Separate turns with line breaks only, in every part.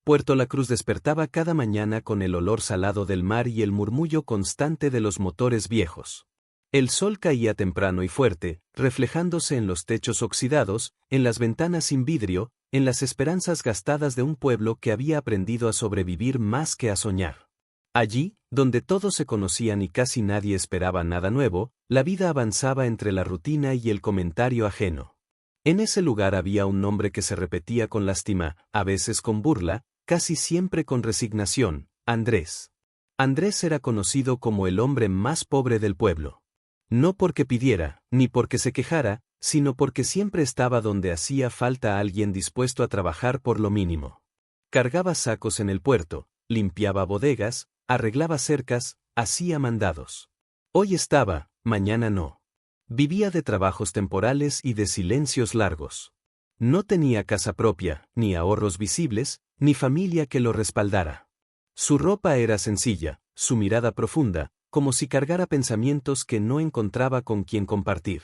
Puerto La Cruz despertaba cada mañana con el olor salado del mar y el murmullo constante de los motores viejos. El sol caía temprano y fuerte, reflejándose en los techos oxidados, en las ventanas sin vidrio, en las esperanzas gastadas de un pueblo que había aprendido a sobrevivir más que a soñar. Allí, donde todos se conocían y casi nadie esperaba nada nuevo, la vida avanzaba entre la rutina y el comentario ajeno. En ese lugar había un nombre que se repetía con lástima, a veces con burla, casi siempre con resignación: Andrés. Andrés era conocido como el hombre más pobre del pueblo. No porque pidiera, ni porque se quejara, sino porque siempre estaba donde hacía falta alguien dispuesto a trabajar por lo mínimo. Cargaba sacos en el puerto, limpiaba bodegas, arreglaba cercas, hacía mandados. Hoy estaba, mañana no. Vivía de trabajos temporales y de silencios largos. No tenía casa propia, ni ahorros visibles, ni familia que lo respaldara. Su ropa era sencilla, su mirada profunda, como si cargara pensamientos que no encontraba con quien compartir.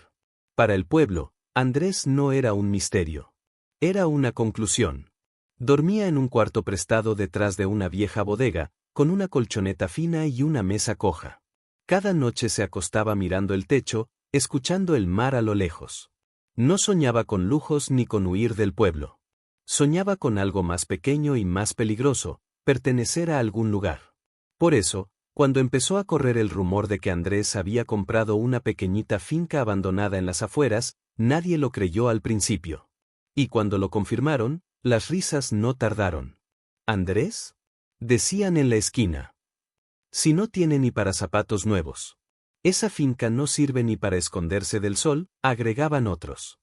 Para el pueblo, Andrés no era un misterio. Era una conclusión. Dormía en un cuarto prestado detrás de una vieja bodega, con una colchoneta fina y una mesa coja. Cada noche se acostaba mirando el techo, escuchando el mar a lo lejos. No soñaba con lujos ni con huir del pueblo. Soñaba con algo más pequeño y más peligroso: pertenecer a algún lugar. Por eso, cuando empezó a correr el rumor de que Andrés había comprado una pequeñita finca abandonada en las afueras, nadie lo creyó al principio. Y cuando lo confirmaron, las risas no tardaron. ¿Andrés?, decían en la esquina. Si no tiene ni para zapatos nuevos. Esa finca no sirve ni para esconderse del sol, agregaban otros.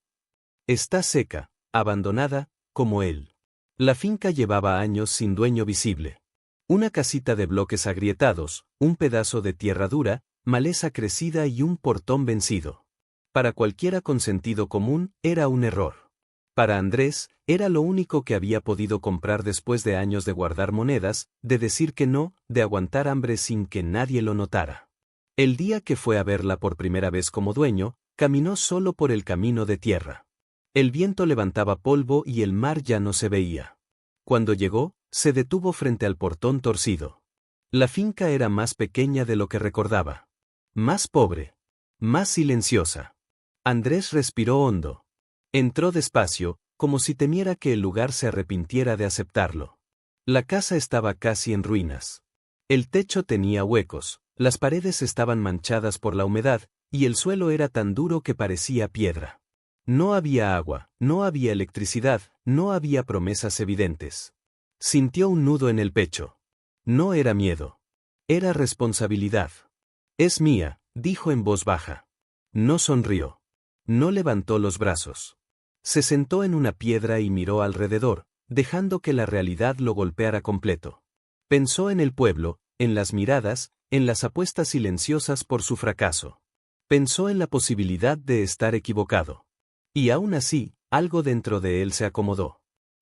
Está seca, abandonada, como él. La finca llevaba años sin dueño visible. Una casita de bloques agrietados, un pedazo de tierra dura, maleza crecida y un portón vencido. Para cualquiera con sentido común, era un error. Para Andrés, era lo único que había podido comprar después de años de guardar monedas, de decir que no, de aguantar hambre sin que nadie lo notara. El día que fue a verla por primera vez como dueño, caminó solo por el camino de tierra. El viento levantaba polvo y el mar ya no se veía. Cuando llegó, se detuvo frente al portón torcido. La finca era más pequeña de lo que recordaba. Más pobre. Más silenciosa. Andrés respiró hondo. Entró despacio, como si temiera que el lugar se arrepintiera de aceptarlo. La casa estaba casi en ruinas. El techo tenía huecos, las paredes estaban manchadas por la humedad, y el suelo era tan duro que parecía piedra. No había agua, no había electricidad, no había promesas evidentes. Sintió un nudo en el pecho. No era miedo. Era responsabilidad. Es mía, dijo en voz baja. No sonrió. No levantó los brazos. Se sentó en una piedra y miró alrededor, dejando que la realidad lo golpeara completo. Pensó en el pueblo, en las miradas, en las apuestas silenciosas por su fracaso. Pensó en la posibilidad de estar equivocado. Y aún así, algo dentro de él se acomodó.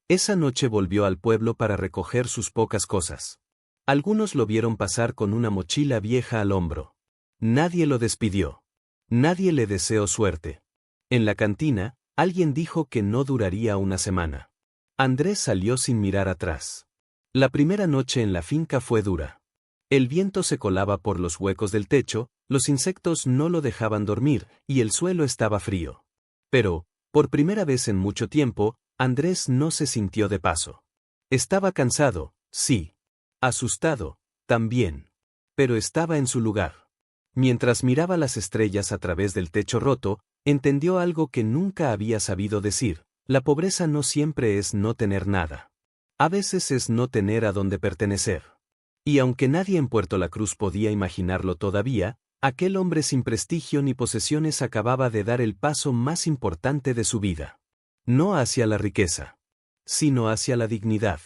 Esa noche volvió al pueblo para recoger sus pocas cosas. Algunos lo vieron pasar con una mochila vieja al hombro. Nadie lo despidió. Nadie le deseó suerte. En la cantina, alguien dijo que no duraría una semana. Andrés salió sin mirar atrás. La primera noche en la finca fue dura. El viento se colaba por los huecos del techo, los insectos no lo dejaban dormir, y el suelo estaba frío. Pero, por primera vez en mucho tiempo, Andrés no se sintió de paso. Estaba cansado, sí. Asustado, también. Pero estaba en su lugar. Mientras miraba las estrellas a través del techo roto, entendió algo que nunca había sabido decir: la pobreza no siempre es no tener nada. A veces es no tener a dónde pertenecer. Y aunque nadie en Puerto La Cruz podía imaginarlo todavía, aquel hombre sin prestigio ni posesiones acababa de dar el paso más importante de su vida. No hacia la riqueza, sino hacia la dignidad.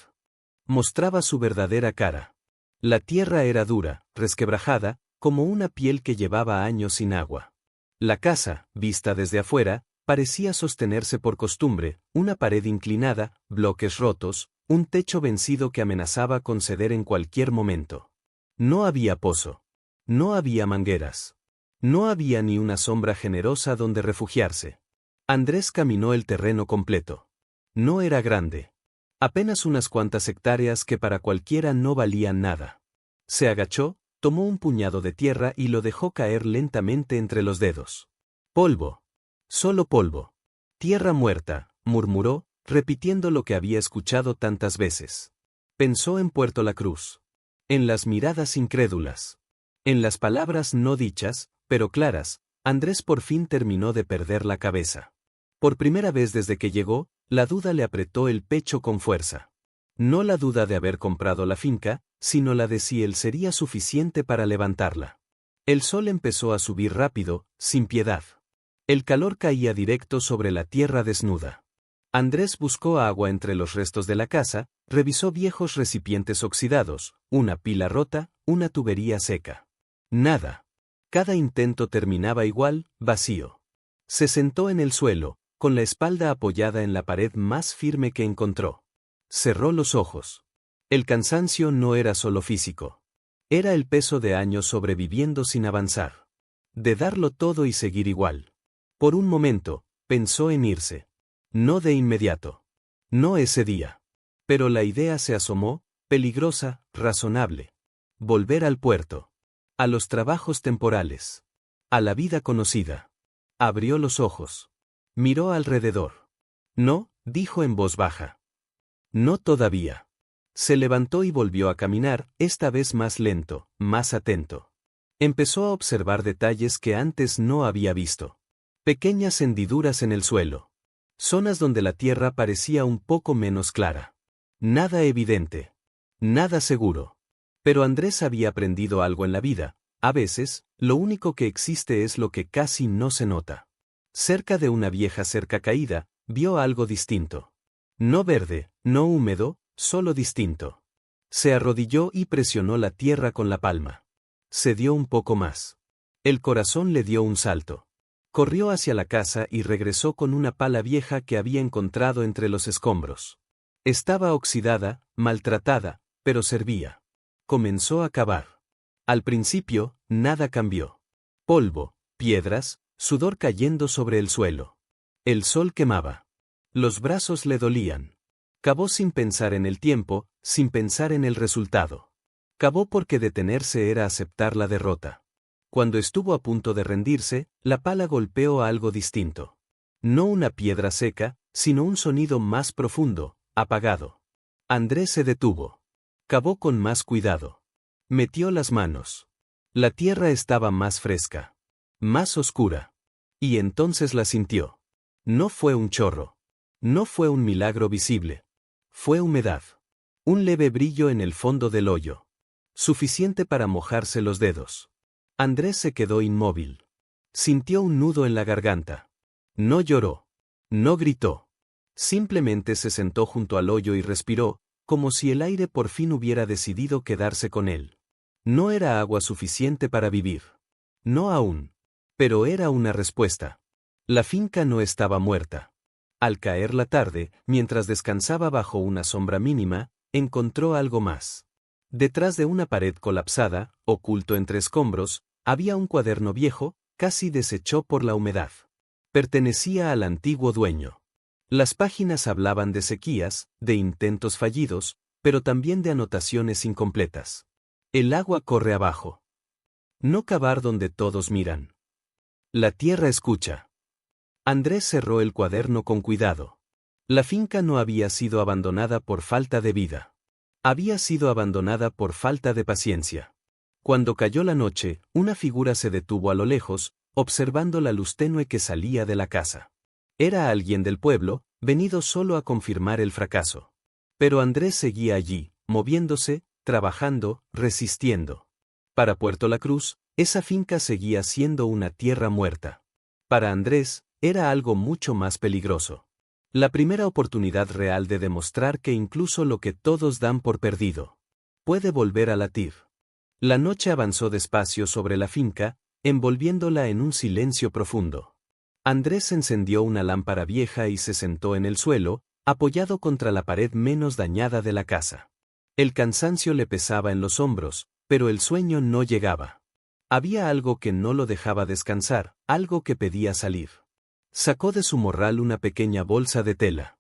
Mostraba su verdadera cara. La tierra era dura, resquebrajada, como una piel que llevaba años sin agua. La casa, vista desde afuera, parecía sostenerse por costumbre: una pared inclinada, bloques rotos, un techo vencido que amenazaba con ceder en cualquier momento. No había pozo. No había mangueras. No había ni una sombra generosa donde refugiarse. Andrés caminó el terreno completo. No era grande. Apenas unas cuantas hectáreas que para cualquiera no valían nada. Se agachó, tomó un puñado de tierra y lo dejó caer lentamente entre los dedos. Polvo. Solo polvo. Tierra muerta, murmuró, repitiendo lo que había escuchado tantas veces. Pensó en Puerto La Cruz. En las miradas incrédulas. En las palabras no dichas, pero claras, Andrés por fin terminó de perder la cabeza. Por primera vez desde que llegó, la duda le apretó el pecho con fuerza. No la duda de haber comprado la finca, sino la de si él sería suficiente para levantarla. El sol empezó a subir rápido, sin piedad. El calor caía directo sobre la tierra desnuda. Andrés buscó agua entre los restos de la casa, revisó viejos recipientes oxidados, una pila rota, una tubería seca. Nada. Cada intento terminaba igual, vacío. Se sentó en el suelo, con la espalda apoyada en la pared más firme que encontró. Cerró los ojos. El cansancio no era solo físico. Era el peso de años sobreviviendo sin avanzar. De darlo todo y seguir igual. Por un momento, pensó en irse. No de inmediato. No ese día. Pero la idea se asomó, peligrosa, razonable. Volver al puerto. A los trabajos temporales. A la vida conocida. Abrió los ojos. Miró alrededor. No, dijo en voz baja. No todavía. Se levantó y volvió a caminar, esta vez más lento, más atento. Empezó a observar detalles que antes no había visto. Pequeñas hendiduras en el suelo. Zonas donde la tierra parecía un poco menos clara. Nada evidente. Nada seguro. Pero Andrés había aprendido algo en la vida. A veces, lo único que existe es lo que casi no se nota. Cerca de una vieja cerca caída, vio algo distinto. No verde, no húmedo, solo distinto. Se arrodilló y presionó la tierra con la palma. Se dio un poco más. El corazón le dio un salto. Corrió hacia la casa y regresó con una pala vieja que había encontrado entre los escombros. Estaba oxidada, maltratada, pero servía. Comenzó a cavar. Al principio, nada cambió. Polvo, piedras, sudor cayendo sobre el suelo. El sol quemaba. Los brazos le dolían. Cavó sin pensar en el tiempo, sin pensar en el resultado. Cavó porque detenerse era aceptar la derrota. Cuando estuvo a punto de rendirse, la pala golpeó a algo distinto. No una piedra seca, sino un sonido más profundo, apagado. Andrés se detuvo. Cavó con más cuidado. Metió las manos. La tierra estaba más fresca. Más oscura. Y entonces la sintió. No fue un chorro. No fue un milagro visible. Fue humedad. Un leve brillo en el fondo del hoyo. Suficiente para mojarse los dedos. Andrés se quedó inmóvil. Sintió un nudo en la garganta. No lloró. No gritó. Simplemente se sentó junto al hoyo y respiró, como si el aire por fin hubiera decidido quedarse con él. No era agua suficiente para vivir. No aún. Pero era una respuesta. La finca no estaba muerta. Al caer la tarde, mientras descansaba bajo una sombra mínima, encontró algo más. Detrás de una pared colapsada, oculto entre escombros, había un cuaderno viejo, casi deshecho por la humedad. Pertenecía al antiguo dueño. Las páginas hablaban de sequías, de intentos fallidos, pero también de anotaciones incompletas. El agua corre abajo. No cavar donde todos miran. La tierra escucha. Andrés cerró el cuaderno con cuidado. La finca no había sido abandonada por falta de vida. Había sido abandonada por falta de paciencia. Cuando cayó la noche, una figura se detuvo a lo lejos, observando la luz tenue que salía de la casa. Era alguien del pueblo, venido solo a confirmar el fracaso. Pero Andrés seguía allí, moviéndose, trabajando, resistiendo. Para Puerto La Cruz, esa finca seguía siendo una tierra muerta. Para Andrés, era algo mucho más peligroso. La primera oportunidad real de demostrar que incluso lo que todos dan por perdido puede volver a latir. La noche avanzó despacio sobre la finca, envolviéndola en un silencio profundo. Andrés encendió una lámpara vieja y se sentó en el suelo, apoyado contra la pared menos dañada de la casa. El cansancio le pesaba en los hombros, pero el sueño no llegaba. Había algo que no lo dejaba descansar, algo que pedía salir. Sacó de su morral una pequeña bolsa de tela.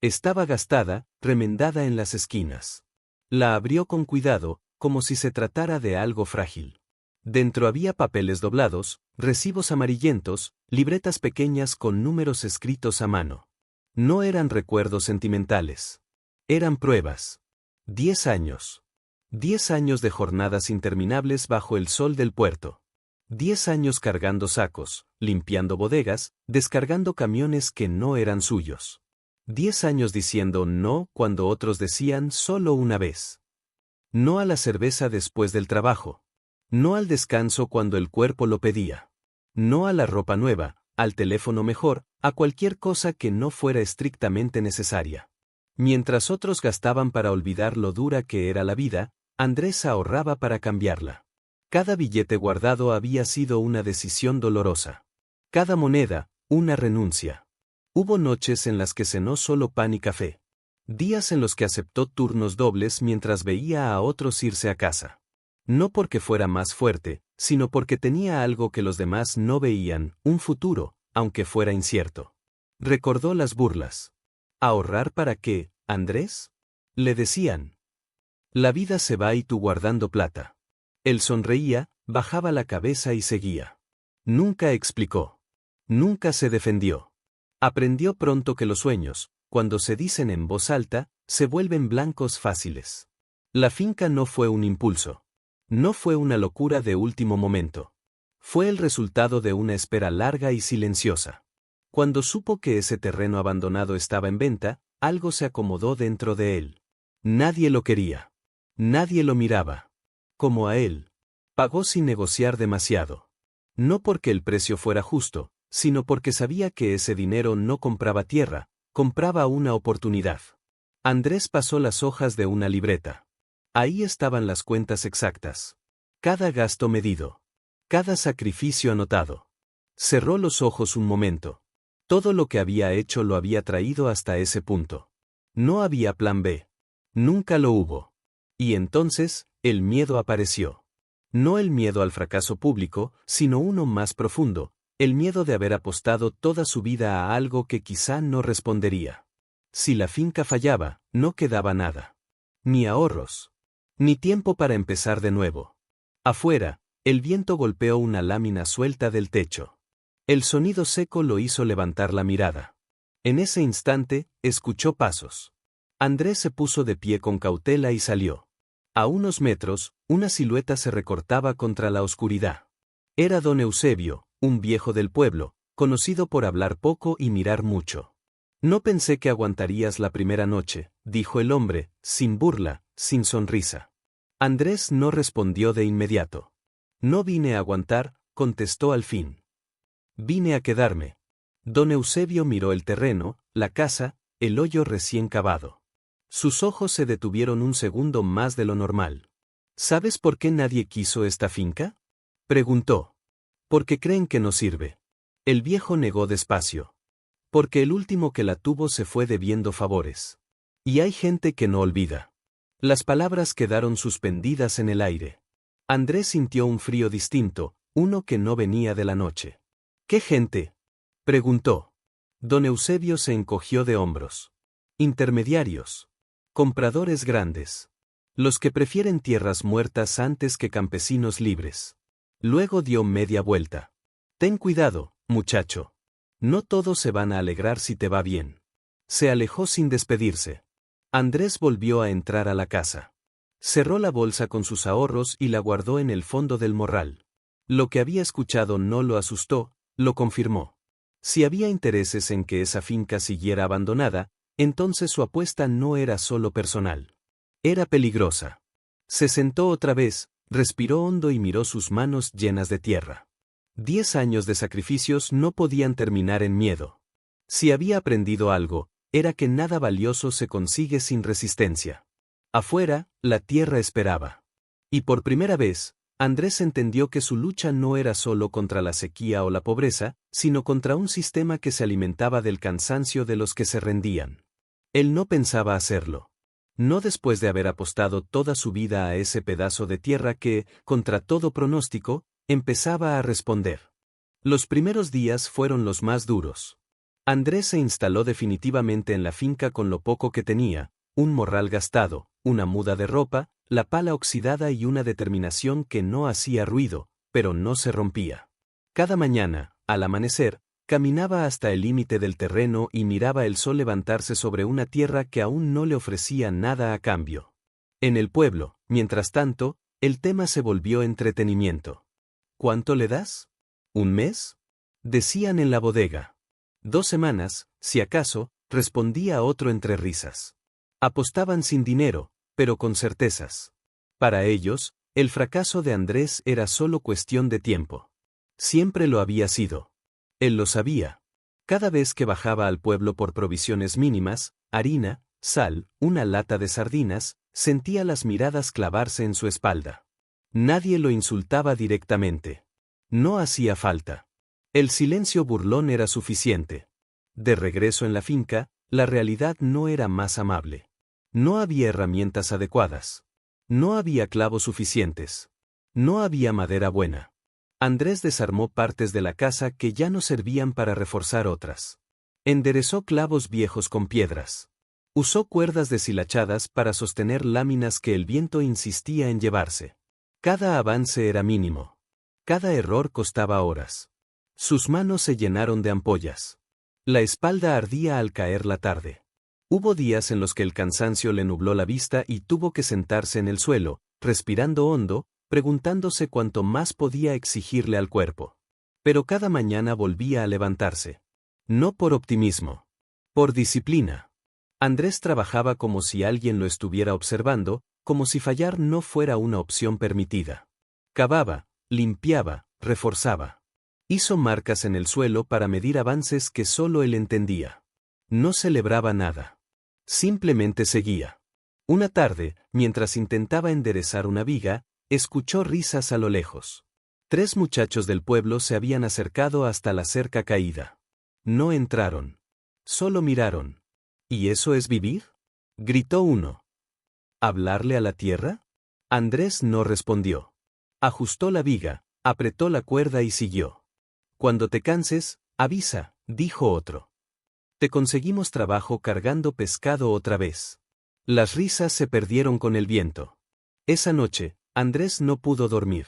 Estaba gastada, remendada en las esquinas. La abrió con cuidado, como si se tratara de algo frágil. Dentro había papeles doblados, recibos amarillentos, libretas pequeñas con números escritos a mano. No eran recuerdos sentimentales. Eran pruebas. 10 años. 10 años de jornadas interminables bajo el sol del puerto. 10 años cargando sacos, limpiando bodegas, descargando camiones que no eran suyos. 10 años diciendo no cuando otros decían solo una vez. No a la cerveza después del trabajo. No al descanso cuando el cuerpo lo pedía. No a la ropa nueva, al teléfono mejor, a cualquier cosa que no fuera estrictamente necesaria. Mientras otros gastaban para olvidar lo dura que era la vida, Andrés ahorraba para cambiarla. Cada billete guardado había sido una decisión dolorosa. Cada moneda, una renuncia. Hubo noches en las que cenó solo pan y café. Días en los que aceptó turnos dobles mientras veía a otros irse a casa. No porque fuera más fuerte, sino porque tenía algo que los demás no veían, un futuro, aunque fuera incierto. Recordó las burlas. ¿Ahorrar para qué, Andrés? Le decían. La vida se va y tú guardando plata. Él sonreía, bajaba la cabeza y seguía. Nunca explicó. Nunca se defendió. Aprendió pronto que los sueños, cuando se dicen en voz alta, se vuelven blancos fáciles. La finca no fue un impulso. No fue una locura de último momento. Fue el resultado de una espera larga y silenciosa. Cuando supo que ese terreno abandonado estaba en venta, algo se acomodó dentro de él. Nadie lo quería. Nadie lo miraba. Como a él. Pagó sin negociar demasiado. No porque el precio fuera justo, sino porque sabía que ese dinero no compraba tierra, compraba una oportunidad. Andrés pasó las hojas de una libreta. Ahí estaban las cuentas exactas. Cada gasto medido. Cada sacrificio anotado. Cerró los ojos un momento. Todo lo que había hecho lo había traído hasta ese punto. No había plan B. Nunca lo hubo. Y entonces, el miedo apareció. No el miedo al fracaso público, sino uno más profundo, el miedo de haber apostado toda su vida a algo que quizá no respondería. Si la finca fallaba, no quedaba nada. Ni ahorros. Ni tiempo para empezar de nuevo. Afuera, el viento golpeó una lámina suelta del techo. El sonido seco lo hizo levantar la mirada. En ese instante, escuchó pasos. Andrés se puso de pie con cautela y salió. A unos metros, una silueta se recortaba contra la oscuridad. Era don Eusebio, un viejo del pueblo, conocido por hablar poco y mirar mucho. No pensé que aguantarías la primera noche, dijo el hombre, sin burla, sin sonrisa. Andrés no respondió de inmediato. No vine a aguantar, contestó al fin. Vine a quedarme. Don Eusebio miró el terreno, la casa, el hoyo recién cavado. Sus ojos se detuvieron un segundo más de lo normal. ¿Sabes por qué nadie quiso esta finca? Preguntó. Porque creen que no sirve. El viejo negó despacio. Porque el último que la tuvo se fue debiendo favores. Y hay gente que no olvida. Las palabras quedaron suspendidas en el aire. Andrés sintió un frío distinto, uno que no venía de la noche. ¿Qué gente? Preguntó. Don Eusebio se encogió de hombros. Intermediarios. Compradores grandes. Los que prefieren tierras muertas antes que campesinos libres. Luego dio media vuelta. Ten cuidado, muchacho. No todos se van a alegrar si te va bien. Se alejó sin despedirse. Andrés volvió a entrar a la casa. Cerró la bolsa con sus ahorros y la guardó en el fondo del morral. Lo que había escuchado no lo asustó, lo confirmó. Si había intereses en que esa finca siguiera abandonada, entonces su apuesta no era solo personal. Era peligrosa. Se sentó otra vez, respiró hondo y miró sus manos llenas de tierra. 10 años de sacrificios no podían terminar en miedo. Si había aprendido algo, era que nada valioso se consigue sin resistencia. Afuera, la tierra esperaba. Y por primera vez, Andrés entendió que su lucha no era solo contra la sequía o la pobreza, sino contra un sistema que se alimentaba del cansancio de los que se rendían. Él no pensaba hacerlo. No después de haber apostado toda su vida a ese pedazo de tierra que, contra todo pronóstico, empezaba a responder. Los primeros días fueron los más duros. Andrés se instaló definitivamente en la finca con lo poco que tenía, un morral gastado, una muda de ropa, la pala oxidada y una determinación que no hacía ruido, pero no se rompía. Cada mañana, al amanecer, caminaba hasta el límite del terreno y miraba el sol levantarse sobre una tierra que aún no le ofrecía nada a cambio. En el pueblo, mientras tanto, el tema se volvió entretenimiento. ¿Cuánto le das? ¿Un mes? Decían en la bodega. 2 semanas, si acaso, respondía otro entre risas. Apostaban sin dinero, pero con certezas. Para ellos, el fracaso de Andrés era solo cuestión de tiempo. Siempre lo había sido. Él lo sabía. Cada vez que bajaba al pueblo por provisiones mínimas, harina, sal, una lata de sardinas, sentía las miradas clavarse en su espalda. Nadie lo insultaba directamente. No hacía falta. El silencio burlón era suficiente. De regreso en la finca, la realidad no era más amable. No había herramientas adecuadas. No había clavos suficientes. No había madera buena. Andrés desarmó partes de la casa que ya no servían para reforzar otras. Enderezó clavos viejos con piedras. Usó cuerdas deshilachadas para sostener láminas que el viento insistía en llevarse. Cada avance era mínimo. Cada error costaba horas. Sus manos se llenaron de ampollas. La espalda ardía al caer la tarde. Hubo días en los que el cansancio le nubló la vista y tuvo que sentarse en el suelo, respirando hondo, preguntándose cuánto más podía exigirle al cuerpo. Pero cada mañana volvía a levantarse. No por optimismo. Por disciplina. Andrés trabajaba como si alguien lo estuviera observando, como si fallar no fuera una opción permitida. Cavaba, limpiaba, reforzaba. Hizo marcas en el suelo para medir avances que solo él entendía. No celebraba nada. Simplemente seguía. Una tarde, mientras intentaba enderezar una viga, escuchó risas a lo lejos. 3 muchachos del pueblo se habían acercado hasta la cerca caída. No entraron. Solo miraron. ¿Y eso es vivir? Gritó uno. ¿Hablarle a la tierra? Andrés no respondió. Ajustó la viga, apretó la cuerda y siguió. Cuando te canses, avisa, dijo otro. Te conseguimos trabajo cargando pescado otra vez. Las risas se perdieron con el viento. Esa noche, Andrés no pudo dormir.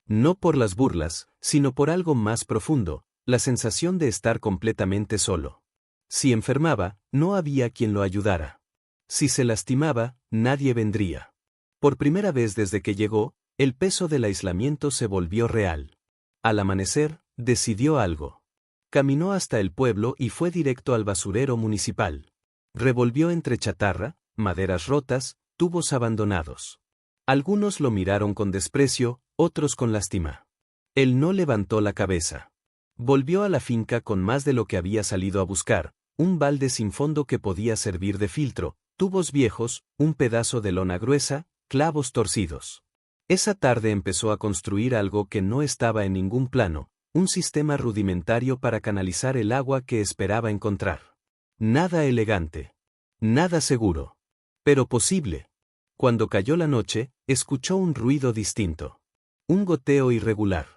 No por las burlas, sino por algo más profundo, la sensación de estar completamente solo. Si enfermaba, no había quien lo ayudara. Si se lastimaba, nadie vendría. Por primera vez desde que llegó, el peso del aislamiento se volvió real. Al amanecer, decidió algo. Caminó hasta el pueblo y fue directo al basurero municipal. Revolvió entre chatarra, maderas rotas, tubos abandonados. Algunos lo miraron con desprecio, otros con lástima. Él no levantó la cabeza. Volvió a la finca con más de lo que había salido a buscar, un balde sin fondo que podía servir de filtro, tubos viejos, un pedazo de lona gruesa, clavos torcidos. Esa tarde empezó a construir algo que no estaba en ningún plano, un sistema rudimentario para canalizar el agua que esperaba encontrar. Nada elegante. Nada seguro. Pero posible. Cuando cayó la noche, escuchó un ruido distinto. Un goteo irregular.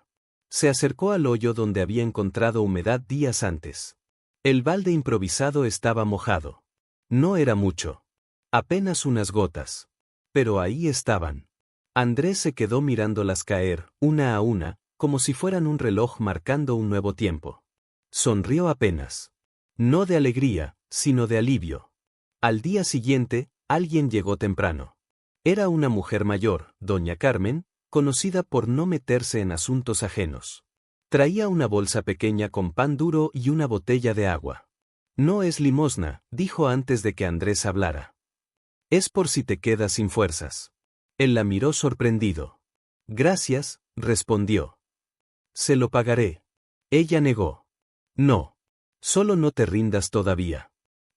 Se acercó al hoyo donde había encontrado humedad días antes. El balde improvisado estaba mojado. No era mucho. Apenas unas gotas. Pero ahí estaban. Andrés se quedó mirándolas caer, una a una, como si fueran un reloj marcando un nuevo tiempo. Sonrió apenas. No de alegría, sino de alivio. Al día siguiente, alguien llegó temprano. Era una mujer mayor, doña Carmen, conocida por no meterse en asuntos ajenos. Traía una bolsa pequeña con pan duro y una botella de agua. No es limosna, dijo antes de que Andrés hablara. Es por si te quedas sin fuerzas. Él la miró sorprendido. Gracias, respondió. Se lo pagaré. Ella negó. No. Solo no te rindas todavía.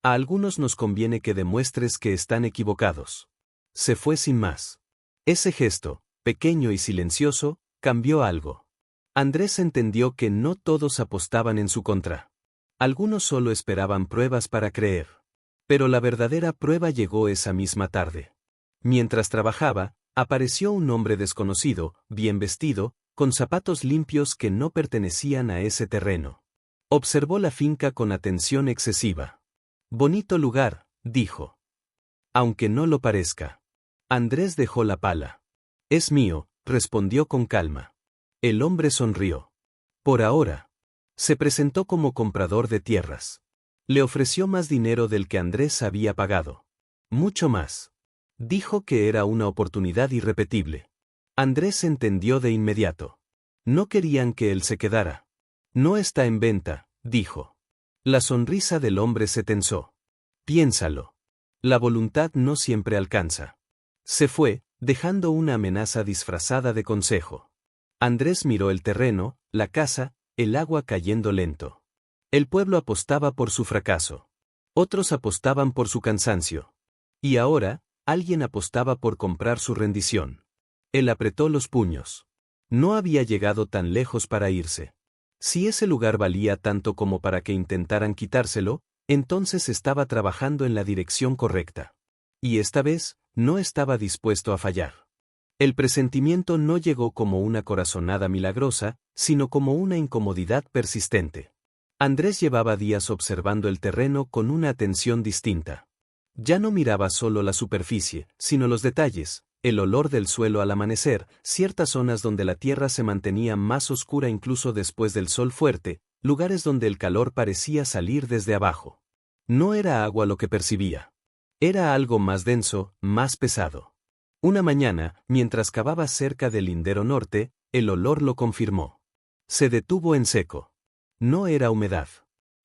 A algunos nos conviene que demuestres que están equivocados. Se fue sin más. Ese gesto, pequeño y silencioso, cambió algo. Andrés entendió que no todos apostaban en su contra. Algunos solo esperaban pruebas para creer. Pero la verdadera prueba llegó esa misma tarde. Mientras trabajaba, apareció un hombre desconocido, bien vestido, con zapatos limpios que no pertenecían a ese terreno. Observó la finca con atención excesiva. Bonito lugar, dijo. Aunque no lo parezca. Andrés dejó la pala. Es mío, respondió con calma. El hombre sonrió. Por ahora. Se presentó como comprador de tierras. Le ofreció más dinero del que Andrés había pagado. Mucho más. Dijo que era una oportunidad irrepetible. Andrés entendió de inmediato. No querían que él se quedara. No está en venta, dijo. La sonrisa del hombre se tensó. Piénsalo. La voluntad no siempre alcanza. Se fue, dejando una amenaza disfrazada de consejo. Andrés miró el terreno, la casa, el agua cayendo lento. El pueblo apostaba por su fracaso. Otros apostaban por su cansancio. Y ahora, alguien apostaba por comprar su rendición. Él apretó los puños. No había llegado tan lejos para irse. Si ese lugar valía tanto como para que intentaran quitárselo, entonces estaba trabajando en la dirección correcta. Y esta vez, no estaba dispuesto a fallar. El presentimiento no llegó como una corazonada milagrosa, sino como una incomodidad persistente. Andrés llevaba días observando el terreno con una atención distinta. Ya no miraba solo la superficie, sino los detalles, el olor del suelo al amanecer, ciertas zonas donde la tierra se mantenía más oscura incluso después del sol fuerte, lugares donde el calor parecía salir desde abajo. No era agua lo que percibía. Era algo más denso, más pesado. Una mañana, mientras cavaba cerca del lindero norte, el olor lo confirmó. Se detuvo en seco. No era humedad.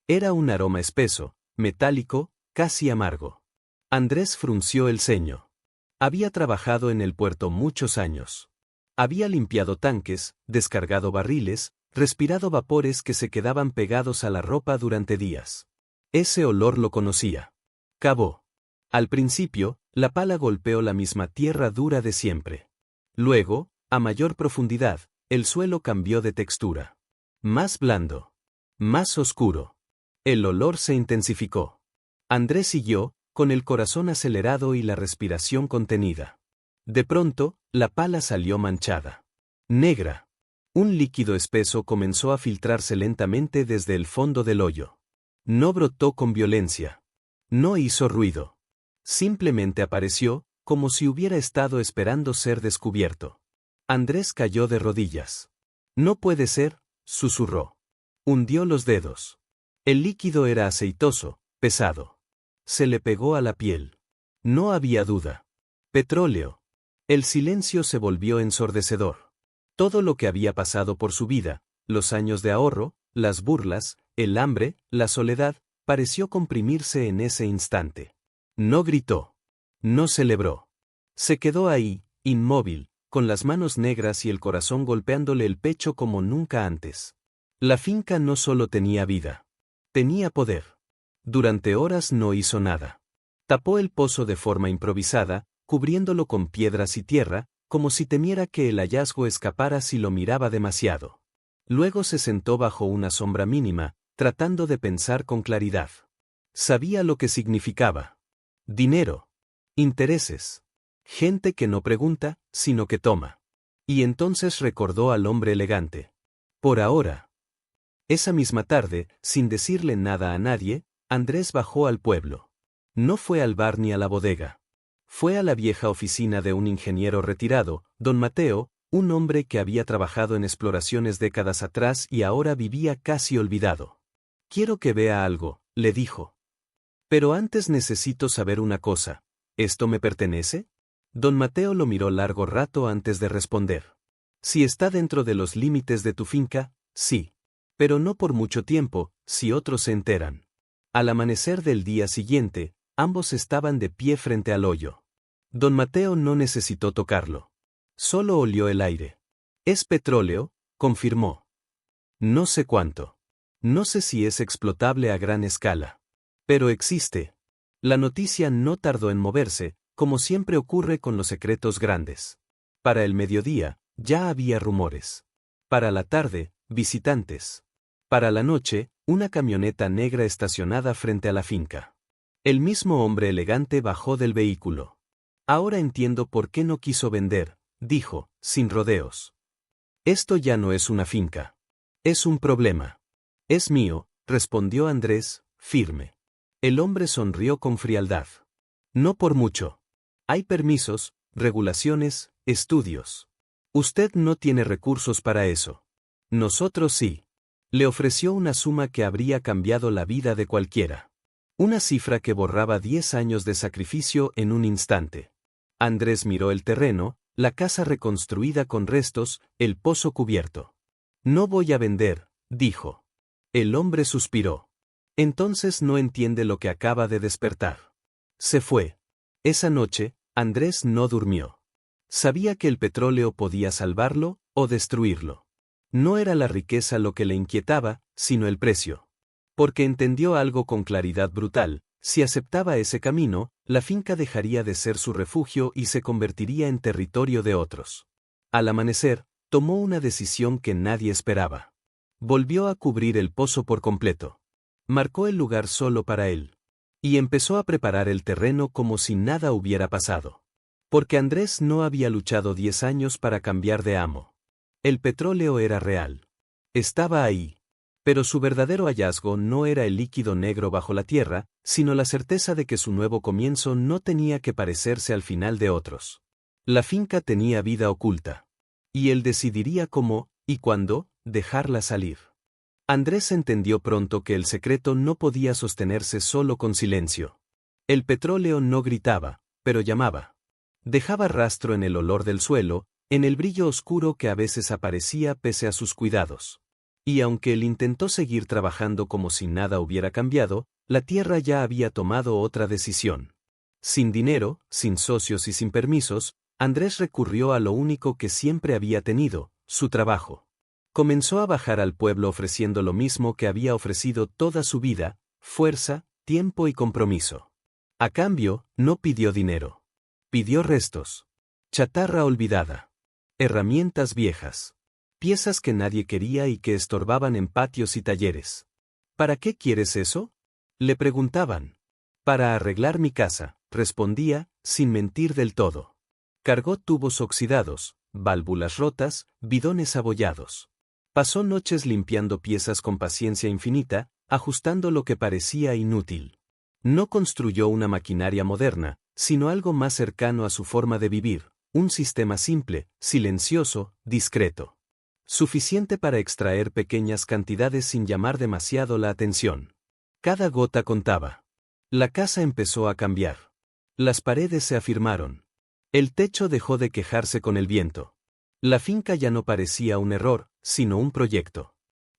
Era un aroma espeso, metálico, casi amargo. Andrés frunció el ceño. Había trabajado en el puerto muchos años. Había limpiado tanques, descargado barriles, respirado vapores que se quedaban pegados a la ropa durante días. Ese olor lo conocía. Cavó. Al principio, la pala golpeó la misma tierra dura de siempre. Luego, a mayor profundidad, el suelo cambió de textura. Más blando. Más oscuro. El olor se intensificó. Andrés siguió, con el corazón acelerado y la respiración contenida. De pronto, la pala salió manchada. Negra. Un líquido espeso comenzó a filtrarse lentamente desde el fondo del hoyo. No brotó con violencia. No hizo ruido. Simplemente apareció, como si hubiera estado esperando ser descubierto. Andrés cayó de rodillas. No puede ser, susurró. Hundió los dedos. El líquido era aceitoso, pesado. Se le pegó a la piel. No había duda. Petróleo. El silencio se volvió ensordecedor. Todo lo que había pasado por su vida, los años de ahorro, las burlas, el hambre, la soledad, pareció comprimirse en ese instante. No gritó. No celebró. Se quedó ahí, inmóvil, con las manos negras y el corazón golpeándole el pecho como nunca antes. La finca no solo tenía vida. Tenía poder. Durante horas no hizo nada. Tapó el pozo de forma improvisada, cubriéndolo con piedras y tierra, como si temiera que el hallazgo escapara si lo miraba demasiado. Luego se sentó bajo una sombra mínima, tratando de pensar con claridad. Sabía lo que significaba. Dinero. Intereses. Gente que no pregunta, sino que toma. Y entonces recordó al hombre elegante. Por ahora. Esa misma tarde, sin decirle nada a nadie, Andrés bajó al pueblo. No fue al bar ni a la bodega. Fue a la vieja oficina de un ingeniero retirado, don Mateo, un hombre que había trabajado en exploraciones décadas atrás y ahora vivía casi olvidado. Quiero que vea algo, le dijo. Pero antes necesito saber una cosa. ¿Esto me pertenece? Don Mateo lo miró largo rato antes de responder. Si está dentro de los límites de tu finca, sí. Pero no por mucho tiempo, si otros se enteran. Al amanecer del día siguiente, ambos estaban de pie frente al hoyo. Don Mateo no necesitó tocarlo. Solo olió el aire. Es petróleo, confirmó. No sé cuánto. No sé si es explotable a gran escala. Pero existe. La noticia no tardó en moverse, como siempre ocurre con los secretos grandes. Para el mediodía, ya había rumores. Para la tarde, visitantes. Para la noche, una camioneta negra estacionada frente a la finca. El mismo hombre elegante bajó del vehículo. Ahora entiendo por qué no quiso vender, dijo, sin rodeos. Esto ya no es una finca. Es un problema. Es mío, respondió Andrés, firme. El hombre sonrió con frialdad. No por mucho. Hay permisos, regulaciones, estudios. Usted no tiene recursos para eso. Nosotros sí. Le ofreció una suma que habría cambiado la vida de cualquiera. Una cifra que borraba 10 años de sacrificio en un instante. Andrés miró el terreno, la casa reconstruida con restos, el pozo cubierto. No voy a vender, dijo. El hombre suspiró. Entonces no entiende lo que acaba de despertar. Se fue. Esa noche, Andrés no durmió. Sabía que el petróleo podía salvarlo o destruirlo. No era la riqueza lo que le inquietaba, sino el precio. Porque entendió algo con claridad brutal: si aceptaba ese camino, la finca dejaría de ser su refugio y se convertiría en territorio de otros. Al amanecer, tomó una decisión que nadie esperaba. Volvió a cubrir el pozo por completo. Marcó el lugar solo para él. Y empezó a preparar el terreno como si nada hubiera pasado. Porque Andrés no había luchado 10 años para cambiar de amo. El petróleo era real. Estaba ahí. Pero su verdadero hallazgo no era el líquido negro bajo la tierra, sino la certeza de que su nuevo comienzo no tenía que parecerse al final de otros. La finca tenía vida oculta. Y él decidiría cómo, y cuándo, dejarla salir. Andrés entendió pronto que el secreto no podía sostenerse solo con silencio. El petróleo no gritaba, pero llamaba. Dejaba rastro en el olor del suelo, en el brillo oscuro que a veces aparecía pese a sus cuidados. Y aunque él intentó seguir trabajando como si nada hubiera cambiado, la tierra ya había tomado otra decisión. Sin dinero, sin socios y sin permisos, Andrés recurrió a lo único que siempre había tenido: su trabajo. Comenzó a bajar al pueblo ofreciendo lo mismo que había ofrecido toda su vida: fuerza, tiempo y compromiso. A cambio, no pidió dinero. Pidió restos. Chatarra olvidada. Herramientas viejas. Piezas que nadie quería y que estorbaban en patios y talleres. ¿Para qué quieres eso?, le preguntaban. Para arreglar mi casa, respondía, sin mentir del todo. Cargó tubos oxidados, válvulas rotas, bidones abollados. Pasó noches limpiando piezas con paciencia infinita, ajustando lo que parecía inútil. No construyó una maquinaria moderna, sino algo más cercano a su forma de vivir, un sistema simple, silencioso, discreto. Suficiente para extraer pequeñas cantidades sin llamar demasiado la atención. Cada gota contaba. La casa empezó a cambiar. Las paredes se afirmaron. El techo dejó de quejarse con el viento. La finca ya no parecía un error, sino un proyecto.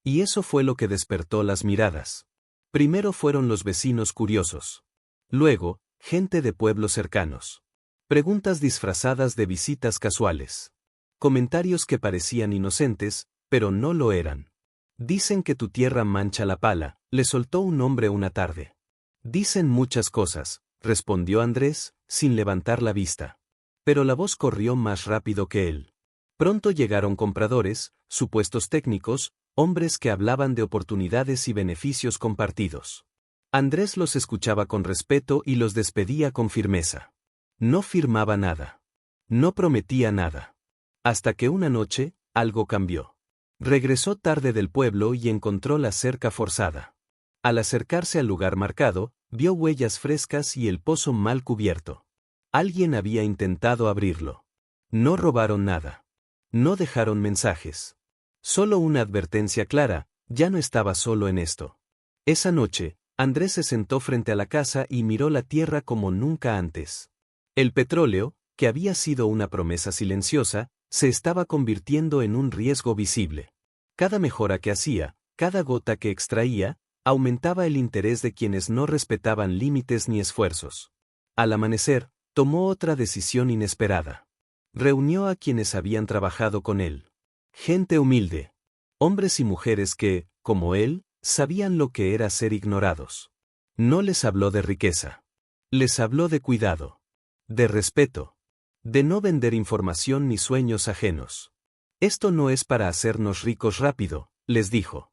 Y eso fue lo que despertó las miradas. Primero fueron los vecinos curiosos. Luego, gente de pueblos cercanos. Preguntas disfrazadas de visitas casuales. Comentarios que parecían inocentes, pero no lo eran. Dicen que tu tierra mancha la pala, le soltó un hombre una tarde. Dicen muchas cosas, respondió Andrés, sin levantar la vista. Pero la voz corrió más rápido que él. Pronto llegaron compradores, supuestos técnicos, hombres que hablaban de oportunidades y beneficios compartidos. Andrés los escuchaba con respeto y los despedía con firmeza. No firmaba nada. No prometía nada. Hasta que una noche, algo cambió. Regresó tarde del pueblo y encontró la cerca forzada. Al acercarse al lugar marcado, vio huellas frescas y el pozo mal cubierto. Alguien había intentado abrirlo. No robaron nada. No dejaron mensajes. Solo una advertencia clara: ya no estaba solo en esto. Esa noche, Andrés se sentó frente a la casa y miró la tierra como nunca antes. El petróleo, que había sido una promesa silenciosa, se estaba convirtiendo en un riesgo visible. Cada mejora que hacía, cada gota que extraía, aumentaba el interés de quienes no respetaban límites ni esfuerzos. Al amanecer, tomó otra decisión inesperada. Reunió a quienes habían trabajado con él. Gente humilde. Hombres y mujeres que, como él, sabían lo que era ser ignorados. No les habló de riqueza. Les habló de cuidado. De respeto. De no vender información ni sueños ajenos. Esto no es para hacernos ricos rápido, les dijo.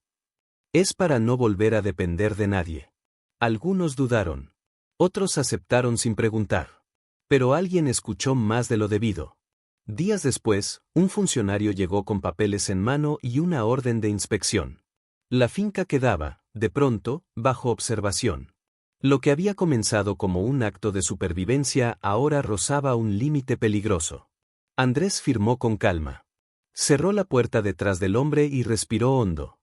Es para no volver a depender de nadie. Algunos dudaron. Otros aceptaron sin preguntar. Pero alguien escuchó más de lo debido. Días después, un funcionario llegó con papeles en mano y una orden de inspección. La finca quedaba, de pronto, bajo observación. Lo que había comenzado como un acto de supervivencia ahora rozaba un límite peligroso. Andrés firmó con calma. Cerró la puerta detrás del hombre y respiró hondo.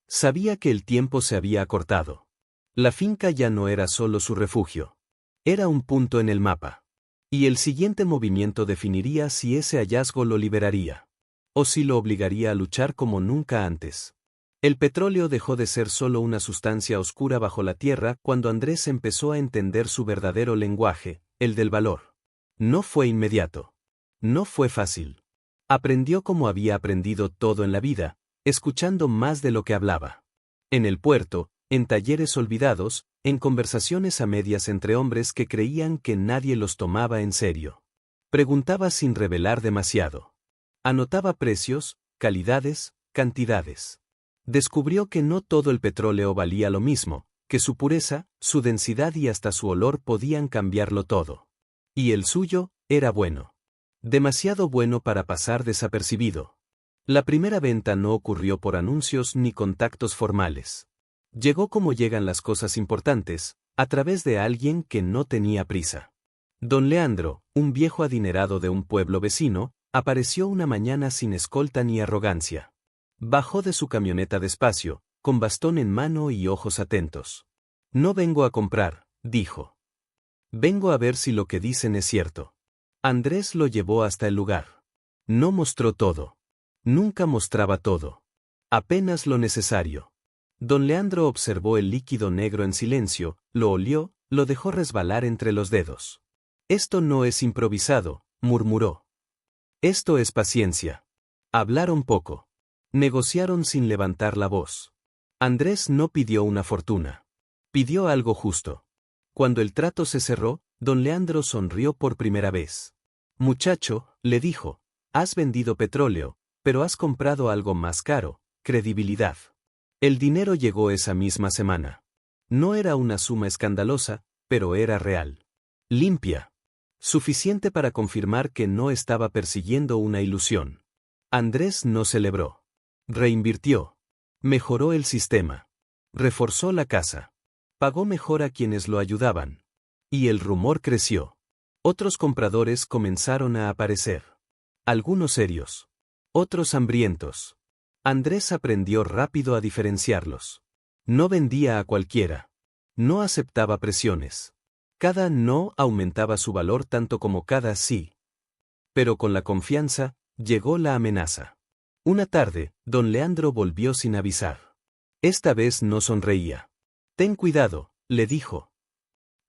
Sabía que el tiempo se había acortado. La finca ya no era solo su refugio. Era un punto en el mapa. Y el siguiente movimiento definiría si ese hallazgo lo liberaría. O si lo obligaría a luchar como nunca antes. El petróleo dejó de ser solo una sustancia oscura bajo la tierra cuando Andrés empezó a entender su verdadero lenguaje, el del valor. No fue inmediato. No fue fácil. Aprendió como había aprendido todo en la vida, escuchando más de lo que hablaba. En el puerto, en talleres olvidados, en conversaciones a medias entre hombres que creían que nadie los tomaba en serio. Preguntaba sin revelar demasiado. Anotaba precios, calidades, cantidades. Descubrió que no todo el petróleo valía lo mismo, que su pureza, su densidad y hasta su olor podían cambiarlo todo. Y el suyo, era bueno. Demasiado bueno para pasar desapercibido. La primera venta no ocurrió por anuncios ni contactos formales. Llegó como llegan las cosas importantes, a través de alguien que no tenía prisa. Don Leandro, un viejo adinerado de un pueblo vecino, apareció una mañana sin escolta ni arrogancia. Bajó de su camioneta despacio, con bastón en mano y ojos atentos. No vengo a comprar, dijo. Vengo a ver si lo que dicen es cierto. Andrés lo llevó hasta el lugar. No mostró todo. Nunca mostraba todo. Apenas lo necesario. Don Leandro observó el líquido negro en silencio, lo olió, lo dejó resbalar entre los dedos. Esto no es improvisado, murmuró. Esto es paciencia. Hablaron poco. Negociaron sin levantar la voz. Andrés no pidió una fortuna. Pidió algo justo. Cuando el trato se cerró, don Leandro sonrió por primera vez. Muchacho, le dijo, has vendido petróleo, pero has comprado algo más caro, credibilidad. El dinero llegó esa misma semana. No era una suma escandalosa, pero era real. Limpia. Suficiente para confirmar que no estaba persiguiendo una ilusión. Andrés no celebró. Reinvirtió. Mejoró el sistema. Reforzó la casa. Pagó mejor a quienes lo ayudaban. Y el rumor creció. Otros compradores comenzaron a aparecer. Algunos serios. Otros hambrientos. Andrés aprendió rápido a diferenciarlos. No vendía a cualquiera. No aceptaba presiones. Cada no aumentaba su valor tanto como cada sí. Pero con la confianza, llegó la amenaza. Una tarde, don Leandro volvió sin avisar. Esta vez no sonreía. Ten cuidado, le dijo.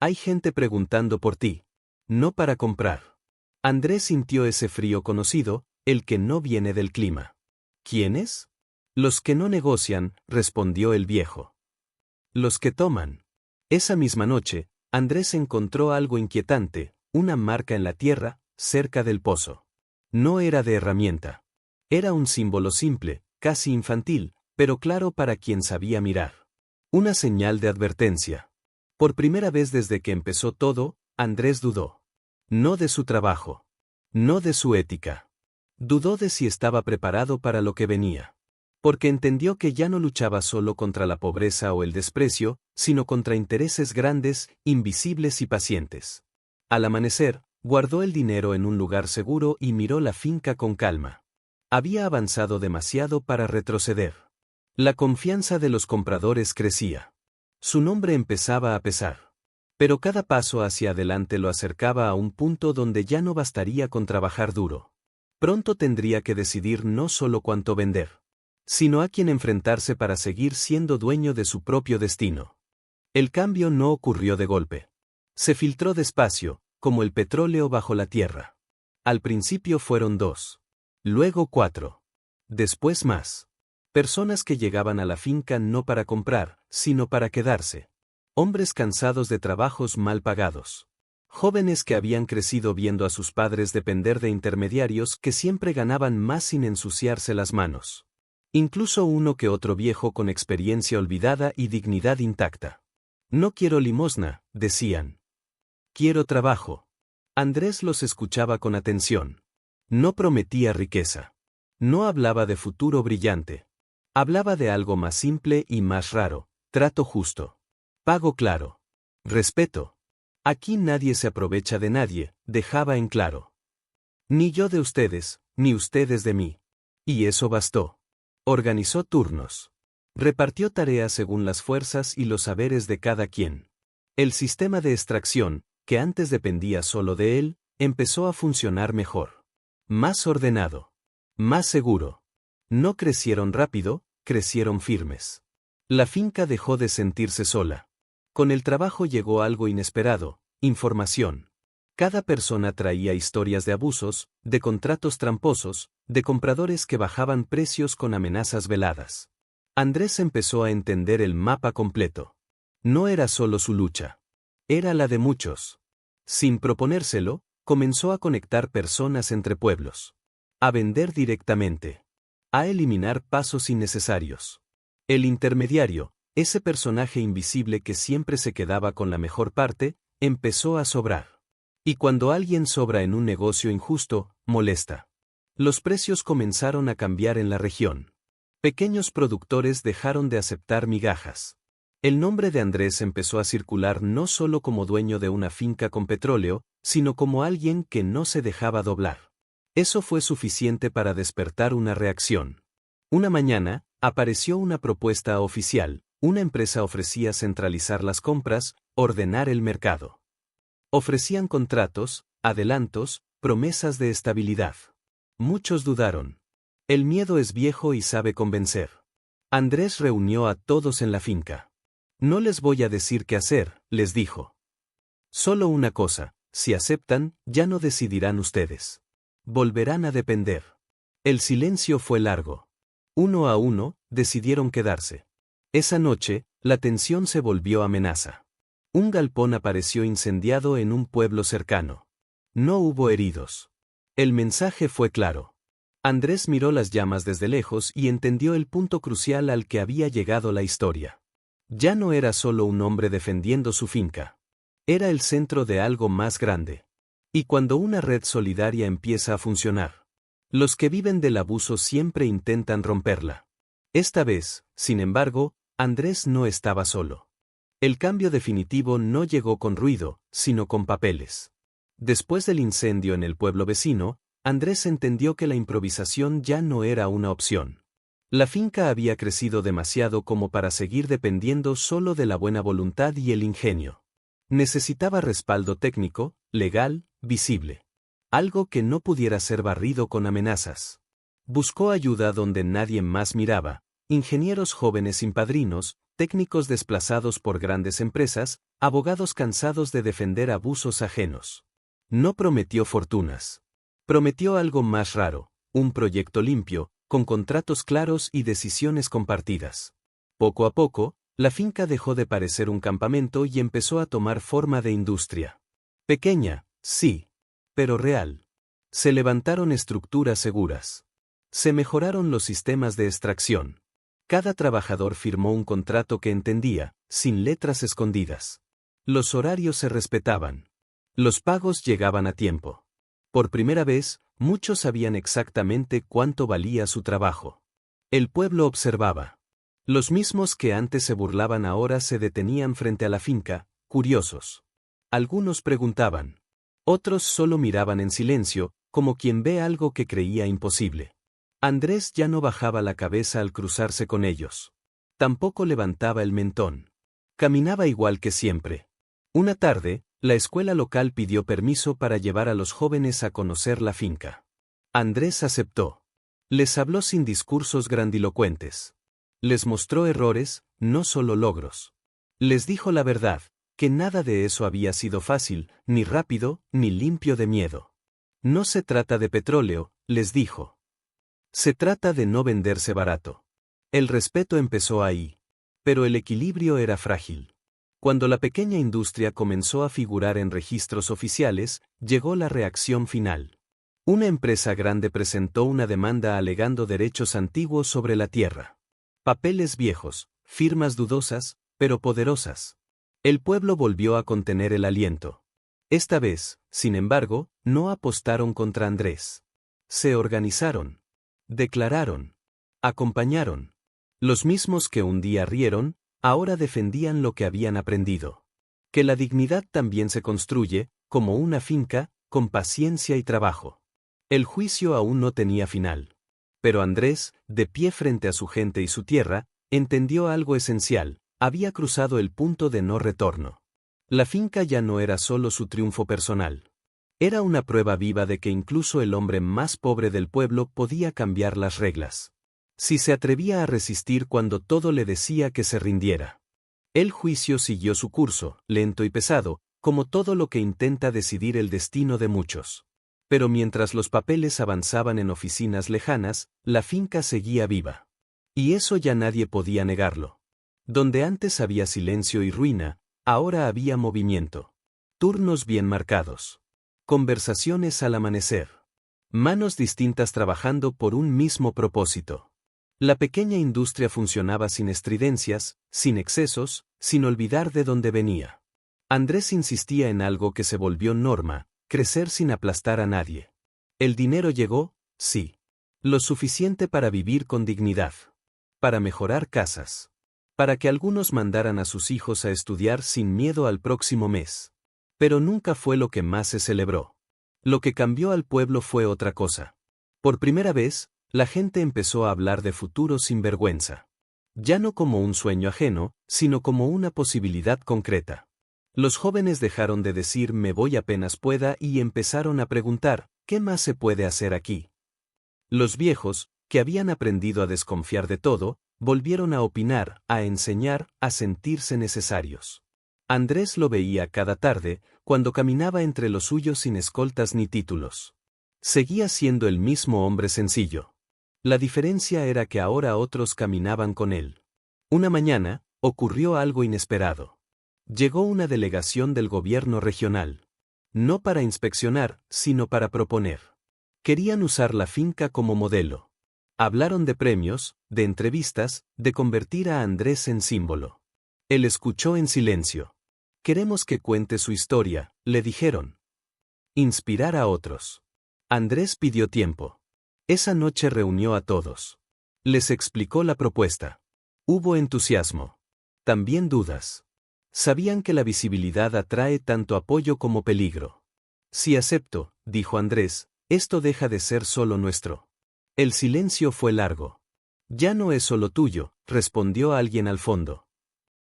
Hay gente preguntando por ti. No para comprar. Andrés sintió ese frío conocido, el que no viene del clima. ¿Quiénes? Los que no negocian, respondió el viejo. Los que toman. Esa misma noche, Andrés encontró algo inquietante, una marca en la tierra, cerca del pozo. No era de herramienta. Era un símbolo simple, casi infantil, pero claro para quien sabía mirar. Una señal de advertencia. Por primera vez desde que empezó todo, Andrés dudó. No de su trabajo. No de su ética. Dudó de si estaba preparado para lo que venía. Porque entendió que ya no luchaba solo contra la pobreza o el desprecio, sino contra intereses grandes, invisibles y pacientes. Al amanecer, guardó el dinero en un lugar seguro y miró la finca con calma. Había avanzado demasiado para retroceder. La confianza de los compradores crecía. Su nombre empezaba a pesar. Pero cada paso hacia adelante lo acercaba a un punto donde ya no bastaría con trabajar duro. Pronto tendría que decidir no solo cuánto vender, sino a quién enfrentarse para seguir siendo dueño de su propio destino. El cambio no ocurrió de golpe. Se filtró despacio, como el petróleo bajo la tierra. Al principio fueron 2. Luego 4. Después más. Personas que llegaban a la finca no para comprar, sino para quedarse. Hombres cansados de trabajos mal pagados. Jóvenes que habían crecido viendo a sus padres depender de intermediarios que siempre ganaban más sin ensuciarse las manos. Incluso uno que otro viejo con experiencia olvidada y dignidad intacta. No quiero limosna, decían. Quiero trabajo. Andrés los escuchaba con atención. No prometía riqueza. No hablaba de futuro brillante. Hablaba de algo más simple y más raro, trato justo. Pago claro. Respeto. Aquí nadie se aprovecha de nadie, dejaba en claro. Ni yo de ustedes, ni ustedes de mí. Y eso bastó. Organizó turnos. Repartió tareas según las fuerzas y los saberes de cada quien. El sistema de extracción, que antes dependía solo de él, empezó a funcionar mejor. Más ordenado. Más seguro. No crecieron rápido, crecieron firmes. La finca dejó de sentirse sola. Con el trabajo llegó algo inesperado, información. Cada persona traía historias de abusos, de contratos tramposos, de compradores que bajaban precios con amenazas veladas. Andrés empezó a entender el mapa completo. No era solo su lucha. Era la de muchos. Sin proponérselo, comenzó a conectar personas entre pueblos. A vender directamente. A eliminar pasos innecesarios. El intermediario, ese personaje invisible que siempre se quedaba con la mejor parte, empezó a sobrar. Y cuando alguien sobra en un negocio injusto, molesta. Los precios comenzaron a cambiar en la región. Pequeños productores dejaron de aceptar migajas. El nombre de Andrés empezó a circular no solo como dueño de una finca con petróleo, sino como alguien que no se dejaba doblar. Eso fue suficiente para despertar una reacción. Una mañana, apareció una propuesta oficial. Una empresa ofrecía centralizar las compras, ordenar el mercado. Ofrecían contratos, adelantos, promesas de estabilidad. Muchos dudaron. El miedo es viejo y sabe convencer. Andrés reunió a todos en la finca. No les voy a decir qué hacer, les dijo. Solo una cosa, si aceptan, ya no decidirán ustedes. Volverán a depender. El silencio fue largo. Uno a uno, decidieron quedarse. Esa noche, la tensión se volvió amenaza. Un galpón apareció incendiado en un pueblo cercano. No hubo heridos. El mensaje fue claro. Andrés miró las llamas desde lejos y entendió el punto crucial al que había llegado la historia. Ya no era solo un hombre defendiendo su finca. Era el centro de algo más grande. Y cuando una red solidaria empieza a funcionar, los que viven del abuso siempre intentan romperla. Esta vez, sin embargo, Andrés no estaba solo. El cambio definitivo no llegó con ruido, sino con papeles. Después del incendio en el pueblo vecino, Andrés entendió que la improvisación ya no era una opción. La finca había crecido demasiado como para seguir dependiendo solo de la buena voluntad y el ingenio. Necesitaba respaldo técnico, legal, visible. Algo que no pudiera ser barrido con amenazas. Buscó ayuda donde nadie más miraba, ingenieros jóvenes sin padrinos, técnicos desplazados por grandes empresas, abogados cansados de defender abusos ajenos. No prometió fortunas. Prometió algo más raro, un proyecto limpio, con contratos claros y decisiones compartidas. Poco a poco, la finca dejó de parecer un campamento y empezó a tomar forma de industria. Pequeña, sí, pero real. Se levantaron estructuras seguras. Se mejoraron los sistemas de extracción. Cada trabajador firmó un contrato que entendía, sin letras escondidas. Los horarios se respetaban. Los pagos llegaban a tiempo. Por primera vez, muchos sabían exactamente cuánto valía su trabajo. El pueblo observaba. Los mismos que antes se burlaban ahora se detenían frente a la finca, curiosos. Algunos preguntaban. Otros solo miraban en silencio, como quien ve algo que creía imposible. Andrés ya no bajaba la cabeza al cruzarse con ellos. Tampoco levantaba el mentón. Caminaba igual que siempre. Una tarde, la escuela local pidió permiso para llevar a los jóvenes a conocer la finca. Andrés aceptó. Les habló sin discursos grandilocuentes. Les mostró errores, no solo logros. Les dijo la verdad, que nada de eso había sido fácil, ni rápido, ni limpio de miedo. No se trata de petróleo, les dijo. Se trata de no venderse barato. El respeto empezó ahí. Pero el equilibrio era frágil. Cuando la pequeña industria comenzó a figurar en registros oficiales, llegó la reacción final. Una empresa grande presentó una demanda alegando derechos antiguos sobre la tierra. Papeles viejos, firmas dudosas, pero poderosas. El pueblo volvió a contener el aliento. Esta vez, sin embargo, no apostaron contra Andrés. Se organizaron. Declararon. Acompañaron. Los mismos que un día rieron, ahora defendían lo que habían aprendido. Que la dignidad también se construye, como una finca, con paciencia y trabajo. El juicio aún no tenía final. Pero Andrés, de pie frente a su gente y su tierra, entendió algo esencial: había cruzado el punto de no retorno. La finca ya no era solo su triunfo personal. Era una prueba viva de que incluso el hombre más pobre del pueblo podía cambiar las reglas. Si se atrevía a resistir cuando todo le decía que se rindiera. El juicio siguió su curso, lento y pesado, como todo lo que intenta decidir el destino de muchos. Pero mientras los papeles avanzaban en oficinas lejanas, la finca seguía viva. Y eso ya nadie podía negarlo. Donde antes había silencio y ruina, ahora había movimiento. Turnos bien marcados. Conversaciones al amanecer. Manos distintas trabajando por un mismo propósito. La pequeña industria funcionaba sin estridencias, sin excesos, sin olvidar de dónde venía. Andrés insistía en algo que se volvió norma: crecer sin aplastar a nadie. El dinero llegó, sí. Lo suficiente para vivir con dignidad. Para mejorar casas. Para que algunos mandaran a sus hijos a estudiar sin miedo al próximo mes. Pero nunca fue lo que más se celebró. Lo que cambió al pueblo fue otra cosa. Por primera vez, la gente empezó a hablar de futuro sin vergüenza. Ya no como un sueño ajeno, sino como una posibilidad concreta. Los jóvenes dejaron de decir me voy apenas pueda y empezaron a preguntar, ¿qué más se puede hacer aquí? Los viejos, que habían aprendido a desconfiar de todo, volvieron a opinar, a enseñar, a sentirse necesarios. Andrés lo veía cada tarde, cuando caminaba entre los suyos sin escoltas ni títulos. Seguía siendo el mismo hombre sencillo. La diferencia era que ahora otros caminaban con él. Una mañana, ocurrió algo inesperado. Llegó una delegación del gobierno regional. No para inspeccionar, sino para proponer. Querían usar la finca como modelo. Hablaron de premios, de entrevistas, de convertir a Andrés en símbolo. Él escuchó en silencio. Queremos que cuente su historia, le dijeron. Inspirar a otros. Andrés pidió tiempo. Esa noche reunió a todos. Les explicó la propuesta. Hubo entusiasmo. También dudas. Sabían que la visibilidad atrae tanto apoyo como peligro. Si acepto, dijo Andrés, esto deja de ser solo nuestro. El silencio fue largo. Ya no es solo tuyo, respondió alguien al fondo.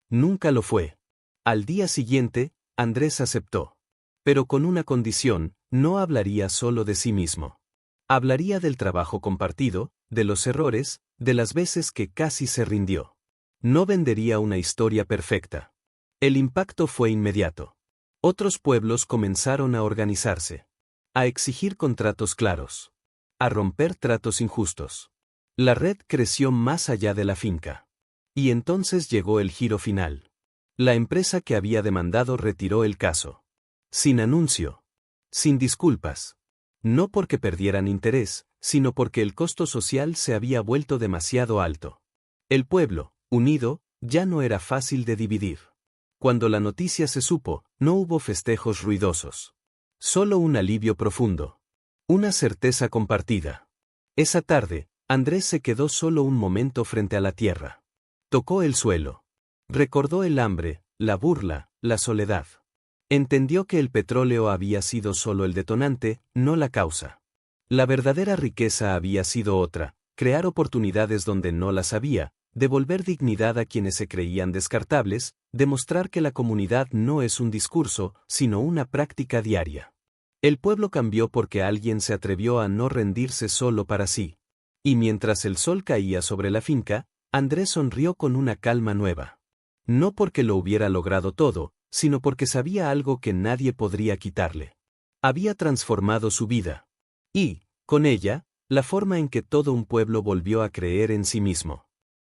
Nunca lo fue. Al día siguiente, Andrés aceptó. Pero con una condición: no hablaría solo de sí mismo. Hablaría del trabajo compartido, de los errores, de las veces que casi se rindió. No vendería una historia perfecta. El impacto fue inmediato. Otros pueblos comenzaron a organizarse. A exigir contratos claros. A romper tratos injustos. La red creció más allá de la finca. Y entonces llegó el giro final. La empresa que había demandado retiró el caso. Sin anuncio. Sin disculpas. No porque perdieran interés, sino porque el costo social se había vuelto demasiado alto. El pueblo, unido, ya no era fácil de dividir. Cuando la noticia se supo, no hubo festejos ruidosos. Solo un alivio profundo. Una certeza compartida. Esa tarde, Andrés se quedó solo un momento frente a la tierra. Tocó el suelo. Recordó el hambre, la burla, la soledad. Entendió que el petróleo había sido solo el detonante, no la causa. La verdadera riqueza había sido otra: crear oportunidades donde no las había, devolver dignidad a quienes se creían descartables, demostrar que la comunidad no es un discurso, sino una práctica diaria. El pueblo cambió porque alguien se atrevió a no rendirse solo para sí. Y mientras el sol caía sobre la finca, Andrés sonrió con una calma nueva. No porque lo hubiera logrado todo, sino porque sabía algo que nadie podría quitarle. Había transformado su vida. Y, con ella, la forma en que todo un pueblo volvió a creer en sí mismo.